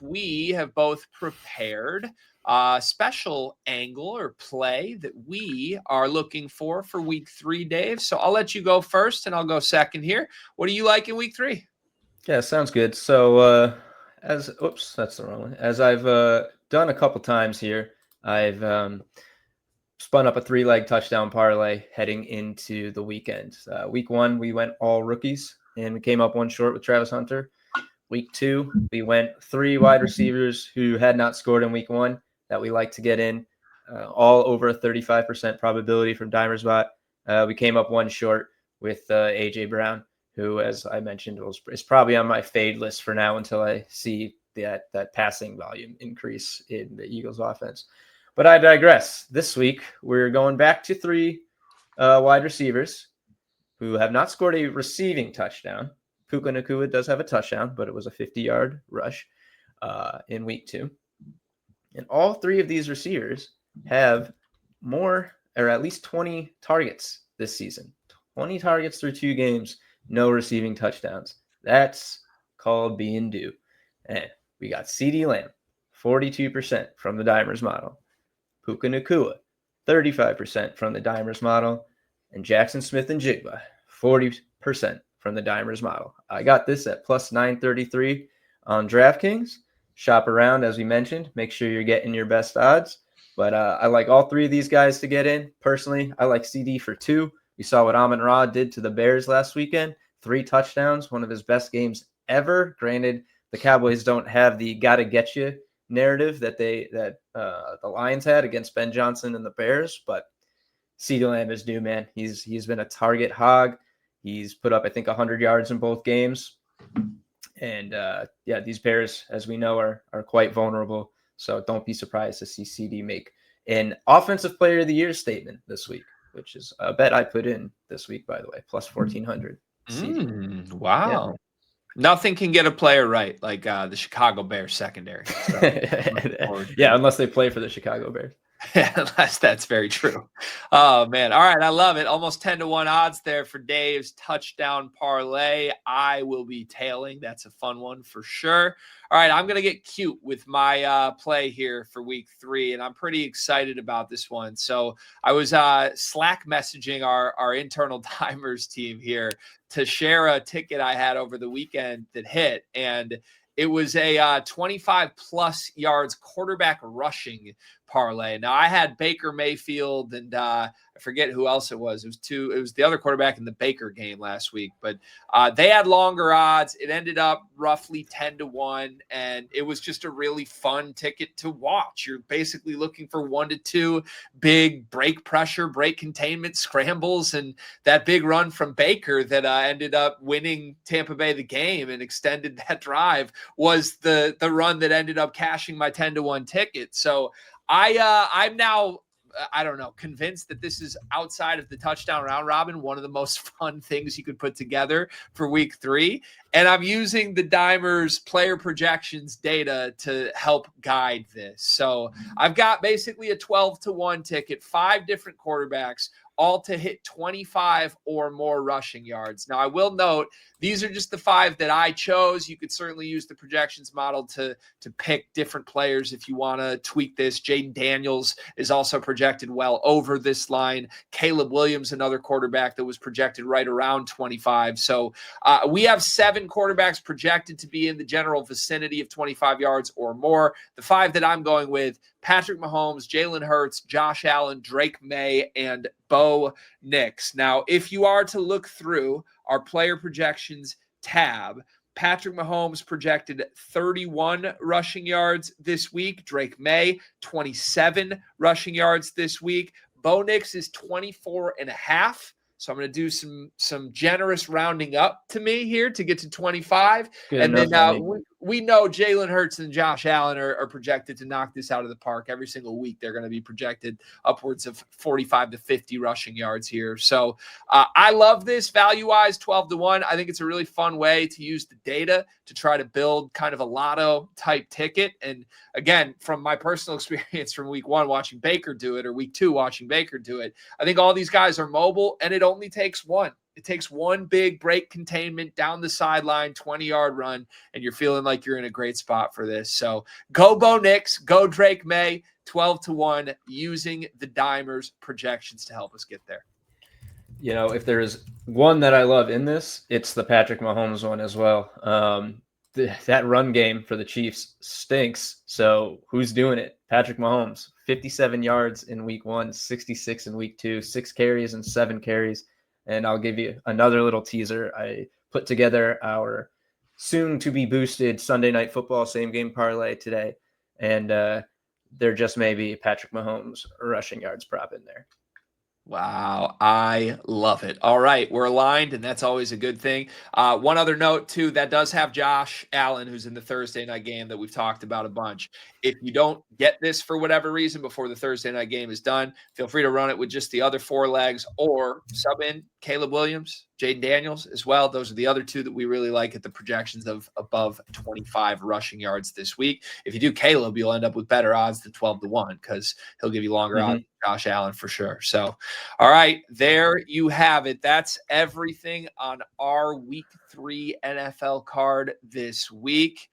we have both prepared a special angle or play that we are looking for week 3, Dave. So I'll let you go first and I'll go second here. What do you like in week 3? Yeah, sounds good. So that's the wrong one. As I've done a couple times here, I've spun up a 3-leg touchdown parlay heading into the weekend. Week 1, we went all rookies and we came up one short with Travis Hunter. Week 2, we went 3 wide receivers who had not scored in week 1 that we like to get in, all over a 35% probability from Dimersbot. We came up one short with A.J. Brown, who, as I mentioned, is probably on my fade list for now until I see that passing volume increase in the Eagles offense. But I digress. This week, we're going back to 3 wide receivers who have not scored a receiving touchdown. Puka Nacua does have a touchdown, but it was a 50-yard rush in week 2. And all 3 of these receivers have more, or at least 20 targets this season. 20 targets through 2 games, no receiving touchdowns. That's called being due. And we got CeeDee Lamb, 42% from the Dimers model. Puka Nacua, 35% from the Dimers model. And Jackson Smith and Jigba, 40% from the Dimers model. I got this at plus 933 on DraftKings. Shop around, as we mentioned. Make sure you're getting your best odds. But I like all 3 of these guys to get in. Personally, I like CeeDee for 2. We saw what Amon-Ra did to the Bears last weekend. 3 touchdowns, one of his best games ever. Granted, the Cowboys don't have the gotta get you narrative that the Lions had against Ben Johnson and the Bears, but CeeDee Lamb is due, man. He's been a target hog. He's put up, I think, 100 yards in both games. And these Bears, as we know, are quite vulnerable. So don't be surprised to see CeeDee make an Offensive Player of the Year statement this week, which is a bet I put in this week, by the way, plus 1,400. Wow. Yeah. Nothing can get a player right like the Chicago Bears secondary. So, unless they play for the Chicago Bears. That's very true. Oh, man. All right. I love it. Almost 10-1 odds there for Dave's touchdown parlay. I will be tailing. That's a fun one for sure. All right. I'm going to get cute with my play here for week 3, and I'm pretty excited about this one. So I was Slack messaging our internal timers team here to share a ticket I had over the weekend that hit, and it was a 25-plus yards quarterback rushing parlay. Now, I had Baker Mayfield and I forget who else it was. It was the other quarterback in the Baker game last week, but they had longer odds. It ended up roughly 10-1, and it was just a really fun ticket to watch. You're basically looking for 1 to 2 big break pressure, break containment scrambles, and that big run from Baker that ended up winning Tampa Bay the game and extended that drive was the run that ended up cashing my 10-1 ticket. So I'm now, I don't know, convinced that this is outside of the touchdown round robin, one of the most fun things you could put together for week 3. And I'm using the Dimers player projections data to help guide this. So I've got basically a 12-1 ticket, 5 different quarterbacks, all to hit 25 or more rushing yards. Now, I will note, these are just the 5 that I chose. You could certainly use the projections model to pick different players if you want to tweak this. Jaden Daniels is also projected well over this line. Caleb Williams, another quarterback that was projected right around 25. So we have 7 quarterbacks projected to be in the general vicinity of 25 yards or more. The 5 that I'm going with: Patrick Mahomes, Jalen Hurts, Josh Allen, Drake May, and Bo Nix. Now, if you are to look through our player projections tab, Patrick Mahomes projected 31 rushing yards this week. Drake May, 27 rushing yards this week. Bo Nix is 24.5. So I'm going to do some generous rounding up to me here to get to 25. Good and then we know Jalen Hurts and Josh Allen are projected to knock this out of the park every single week. They're going to be projected upwards of 45 to 50 rushing yards here. So I love this value-wise, 12-1. I think it's a really fun way to use the data to try to build kind of a lotto-type ticket. And again, from my personal experience from week 1 watching Baker do it, or week 2 watching Baker do it, I think all these guys are mobile, and it only takes one. It takes one big break containment down the sideline, 20-yard run, and you're feeling like you're in a great spot for this. So go Bo Nix, go Drake May, 12-1, using the Dimers projections to help us get there. You know, if there's one that I love in this, it's the Patrick Mahomes one as well. That run game for the Chiefs stinks. So who's doing it? Patrick Mahomes, 57 yards in week 1, 66 in week 2, 6 carries and 7 carries. And I'll give you another little teaser. I put together our soon to be boosted Sunday Night Football same game parlay today. And there just may be Patrick Mahomes rushing yards prop in there. Wow, I love it. All right, we're aligned, and that's always a good thing. One other note, too, that does have Josh Allen, who's in the Thursday night game that we've talked about a bunch. If you don't get this for whatever reason before the Thursday night game is done, feel free to run it with just the other 4 legs or sub in Caleb Williams, Jaden Daniels as well. Those are the other 2 that we really like at the projections of above 25 rushing yards this week. If you do Caleb, you'll end up with better odds than 12-1 because he'll give you longer odds than Josh Allen for sure. So, all right, there you have it. That's everything on our week 3 NFL card this week.